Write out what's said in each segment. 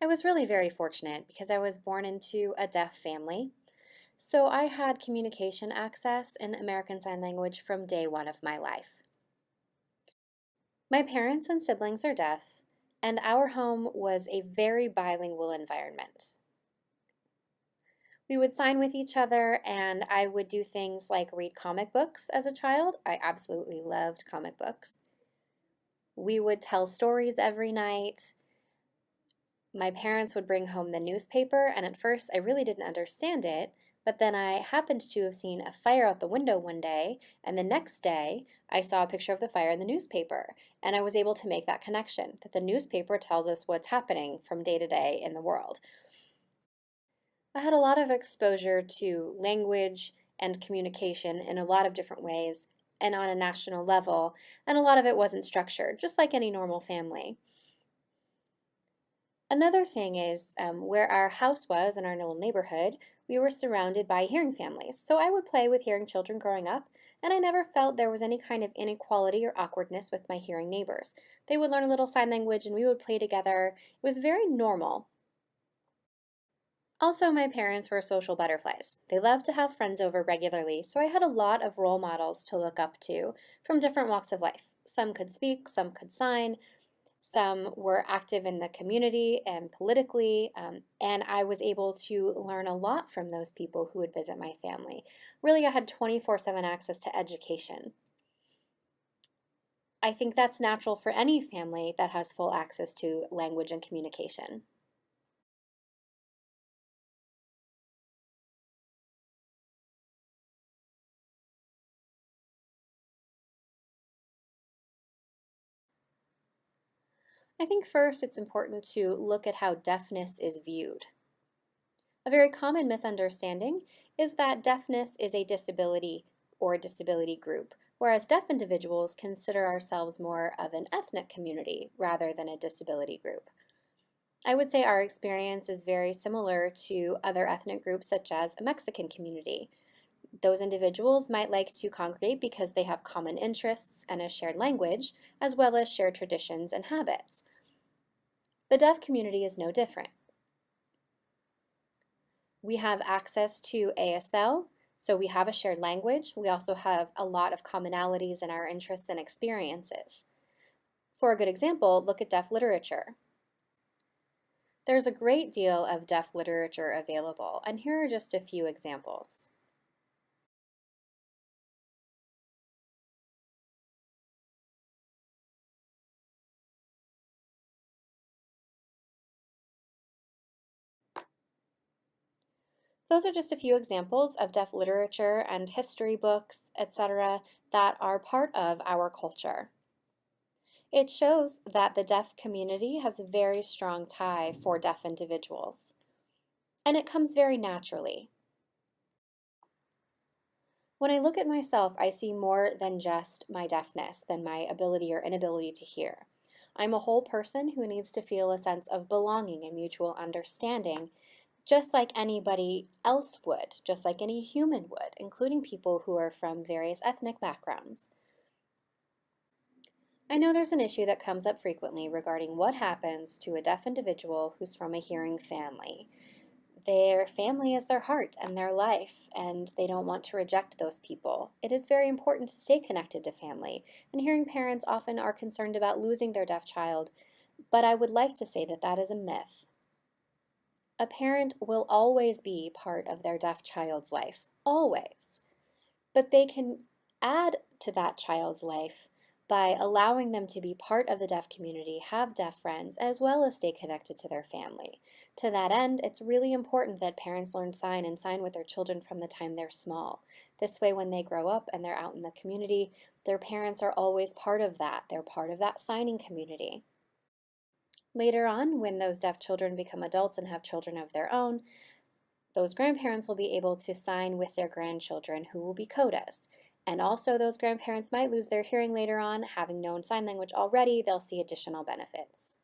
I was really very fortunate because I was born into a deaf family. So I had communication access in American Sign Language from day one of my life. My parents and siblings are deaf, and our home was a very bilingual environment. We would sign with each other, and I would do things like read comic books as a child. I absolutely loved comic books. We would tell stories every night. My parents would bring home the newspaper, and at first I really didn't understand it, but then I happened to have seen a fire out the window one day, and the next day I saw a picture of the fire in the newspaper, and I was able to make that connection that the newspaper tells us what's happening from day to day in the world. I had a lot of exposure to language and communication in a lot of different ways and on a national level, and a lot of it wasn't structured, just like any normal family. Another thing is where our house was in our little neighborhood, we were surrounded by hearing families. So I would play with hearing children growing up, and I never felt there was any kind of inequality or awkwardness with my hearing neighbors. They would learn a little sign language and we would play together. It was very normal. Also, my parents were social butterflies. They loved to have friends over regularly, so I had a lot of role models to look up to from different walks of life. Some could speak, some could sign, some were active in the community and politically, and I was able to learn a lot from those people who would visit my family. Really, I had 24/7 access to education. I think that's natural for any family that has full access to language and communication. I think first it's important to look at how deafness is viewed. A very common misunderstanding is that deafness is a disability or a disability group, whereas deaf individuals consider ourselves more of an ethnic community rather than a disability group. I would say our experience is very similar to other ethnic groups such as a Mexican community. Those individuals might like to congregate because they have common interests and a shared language, as well as shared traditions and habits. The deaf community is no different. We have access to ASL, so we have a shared language. We also have a lot of commonalities in our interests and experiences. For a good example, look at deaf literature. There's a great deal of deaf literature available, and here are just a few examples. Those are just a few examples of deaf literature and history books, etc., that are part of our culture. It shows that the deaf community has a very strong tie for deaf individuals, and it comes very naturally. When I look at myself, I see more than just my deafness, than my ability or inability to hear. I'm a whole person who needs to feel a sense of belonging and mutual understanding, just like anybody else would, just like any human would, including people who are from various ethnic backgrounds. I know there's an issue that comes up frequently regarding what happens to a deaf individual who's from a hearing family. Their family is their heart and their life, and they don't want to reject those people. It is very important to stay connected to family, and hearing parents often are concerned about losing their deaf child, but I would like to say that that is a myth. A parent will always be part of their deaf child's life, always. But they can add to that child's life by allowing them to be part of the deaf community, have deaf friends, as well as stay connected to their family. To that end, it's really important that parents learn sign and sign with their children from the time they're small. This way, when they grow up and they're out in the community, their parents are always part of that. They're part of that signing community. Later on, when those deaf children become adults and have children of their own, those grandparents will be able to sign with their grandchildren who will be codas. And also those grandparents might lose their hearing later on. Having known sign language already, they'll see additional benefits.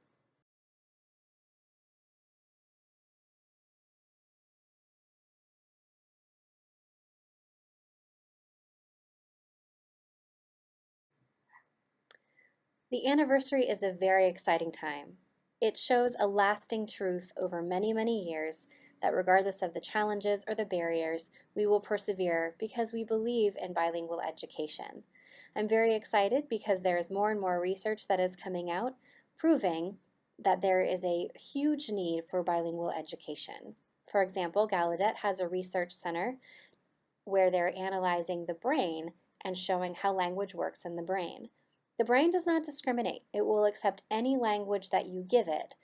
The anniversary is a very exciting time. It shows a lasting truth over many, many years that regardless of the challenges or the barriers, we will persevere because we believe in bilingual education. I'm very excited because there is more and more research that is coming out proving that there is a huge need for bilingual education. For example, Gallaudet has a research center where they're analyzing the brain and showing how language works in the brain. The brain does not discriminate. It will accept any language that you give it.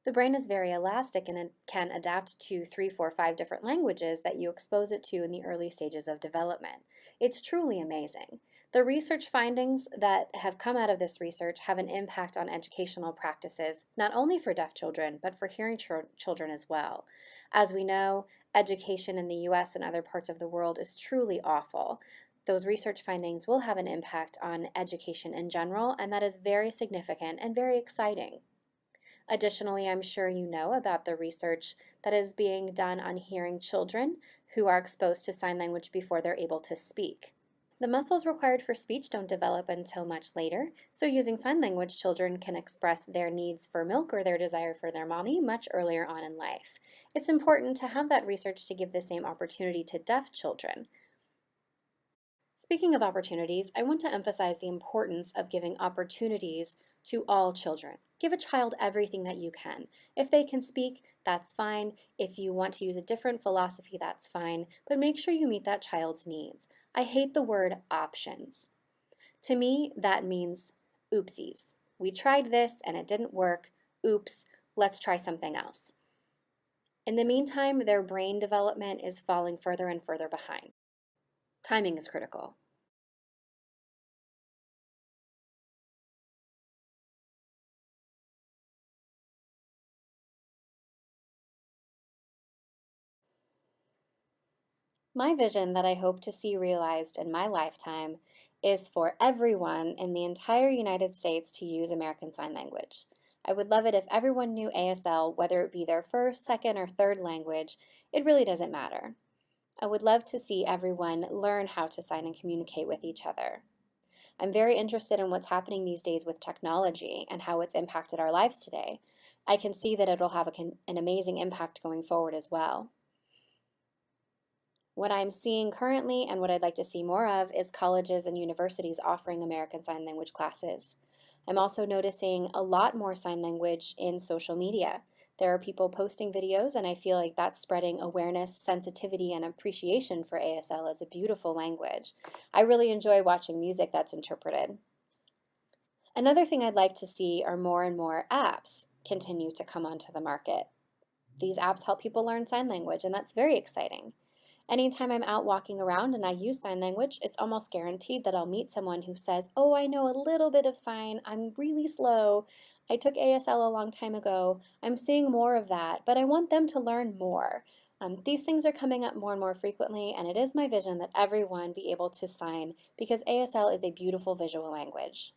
The brain is very elastic and it can adapt to 3, 4, 5 different languages that you expose it to in the early stages of development. It's truly amazing. The research findings that have come out of this research have an impact on educational practices, not only for deaf children, but for hearing children as well. As we know, education in the US and other parts of the world is truly awful. Those research findings will have an impact on education in general, and that is very significant and very exciting. Additionally, I'm sure you know about the research that is being done on hearing children who are exposed to sign language before they're able to speak. The muscles required for speech don't develop until much later, so using sign language, children can express their needs for milk or their desire for their mommy much earlier on in life. It's important to have that research to give the same opportunity to deaf children. Speaking of opportunities, I want to emphasize the importance of giving opportunities to all children. Give a child everything that you can. If they can speak, that's fine. If you want to use a different philosophy, that's fine. But make sure you meet that child's needs. I hate the word options. To me, that means oopsies. We tried this and it didn't work. Oops, let's try something else. In the meantime, their brain development is falling further and further behind. Timing is critical. My vision that I hope to see realized in my lifetime is for everyone in the entire United States to use American Sign Language. I would love it if everyone knew ASL, whether it be their first, second, or third language. It really doesn't matter. I would love to see everyone learn how to sign and communicate with each other. I'm very interested in what's happening these days with technology and how it's impacted our lives today. I can see that it'll have an amazing impact going forward as well. What I'm seeing currently and what I'd like to see more of is colleges and universities offering American Sign Language classes. I'm also noticing a lot more sign language in social media. There are people posting videos, and I feel like that's spreading awareness, sensitivity, and appreciation for ASL as a beautiful language. I really enjoy watching music that's interpreted. Another thing I'd like to see are more and more apps continue to come onto the market. These apps help people learn sign language, and that's very exciting. Anytime I'm out walking around and I use sign language, it's almost guaranteed that I'll meet someone who says, "Oh, I know a little bit of sign. I'm really slow. I took ASL a long time ago. I'm seeing more of that, but I want them to learn more." These things are coming up more and more frequently, and it is my vision that everyone be able to sign because ASL is a beautiful visual language.